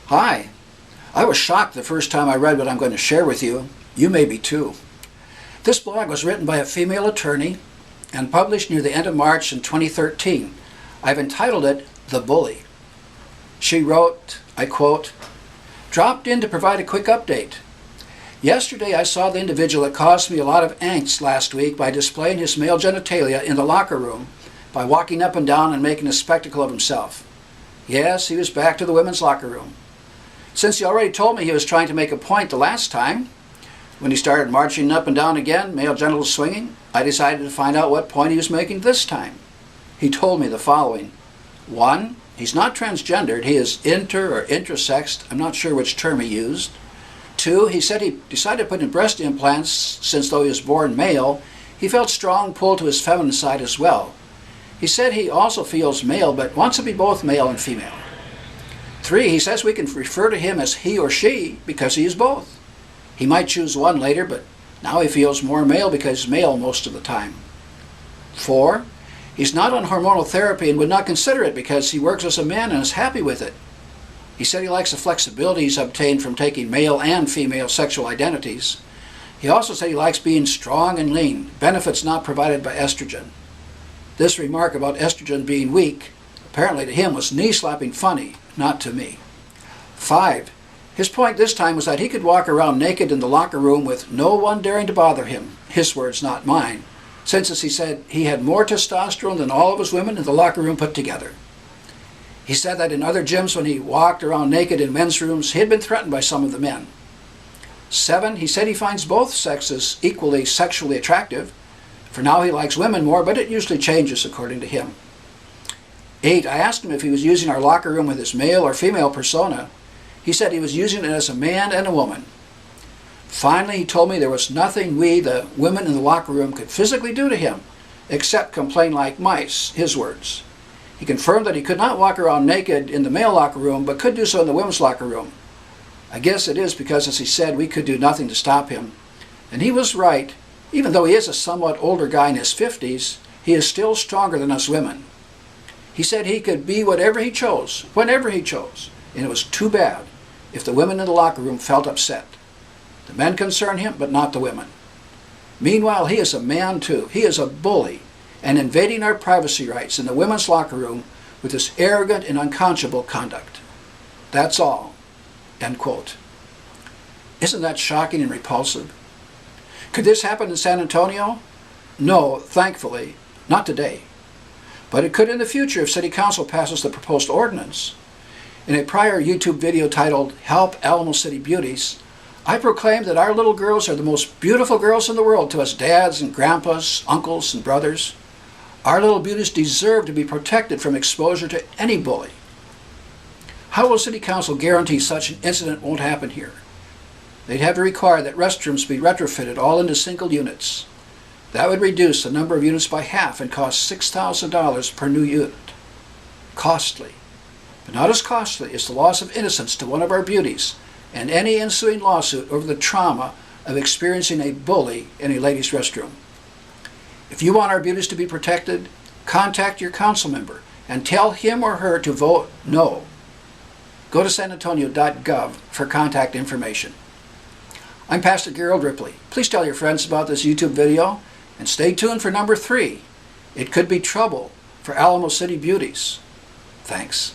Hi. I was shocked the first time I read what I'm going to share with you. You may be too. This blog was written by a female attorney and published near the end of March in 2013. I've entitled it, The Bully. She wrote, I quote, "Dropped in to provide a quick update. Yesterday I saw the individual that caused me a lot of angst last week by displaying his male genitalia in the locker room by walking up and down and making a spectacle of himself. Yes, he was back to the women's locker room. Since he already told me he was trying to make a point the last time, when he started marching up and down again, male genitals swinging, I decided to find out what point he was making this time. He told me the following. 1. He's not transgendered. He is inter or intersexed. I'm not sure which term he used. 2. He said he decided to put in breast implants since though he was born male, he felt strong pull to his feminine side as well. He said he also feels male but wants to be both male and female. 3. He says we can refer to him as he or she because he is both. He might choose one later, but now he feels more male because he's male most of the time. 4. He's not on hormonal therapy and would not consider it because he works as a man and is happy with it. He said he likes the flexibility he's obtained from taking male and female sexual identities. He also said he likes being strong and lean, benefits not provided by estrogen. This remark about estrogen being weak, apparently to him was knee-slapping funny, not to me. 5. His point this time was that he could walk around naked in the locker room with no one daring to bother him, his words, not mine, since, as he said, he had more testosterone than all of his women in the locker room put together. He said that in other gyms when he walked around naked in men's rooms, he had been threatened by some of the men. 7. He said he finds both sexes equally sexually attractive. For now he likes women more, but it usually changes according to him. 8. I asked him if he was using our locker room with his male or female persona. He said he was using it as a man and a woman. Finally, he told me there was nothing we, the women in the locker room, could physically do to him, except complain like mice, his words. He confirmed that he could not walk around naked in the male locker room, but could do so in the women's locker room. I guess it is because, as he said, we could do nothing to stop him. And he was right. Even though he is a somewhat older guy in his 50s, he is still stronger than us women. He said he could be whatever he chose, whenever he chose, and it was too bad if the women in the locker room felt upset. The men concern him, but not the women. Meanwhile, he is a man too. He is a bully, and invading our privacy rights in the women's locker room with his arrogant and unconscionable conduct. That's all." End quote. Isn't that shocking and repulsive? Could this happen in San Antonio? No, thankfully, not today. But it could in the future if City Council passes the proposed ordinance. In a prior YouTube video titled, "Help Alamo City Beauties," I proclaimed that our little girls are the most beautiful girls in the world to us dads and grandpas, uncles and brothers. Our little beauties deserve to be protected from exposure to any bully. How will City Council guarantee such an incident won't happen here? They'd have to require that restrooms be retrofitted all into single units. That would reduce the number of units by half and cost $6,000 per new unit. Costly. But not as costly as the loss of innocence to one of our beauties and any ensuing lawsuit over the trauma of experiencing a bully in a ladies' restroom. If you want our beauties to be protected, contact your council member and tell him or her to vote no. Go to sanantonio.gov for contact information. I'm Pastor Gerald Ripley. Please tell your friends about this YouTube video and stay tuned for number 3. It could be trouble for Alamo City Beauties. Thanks.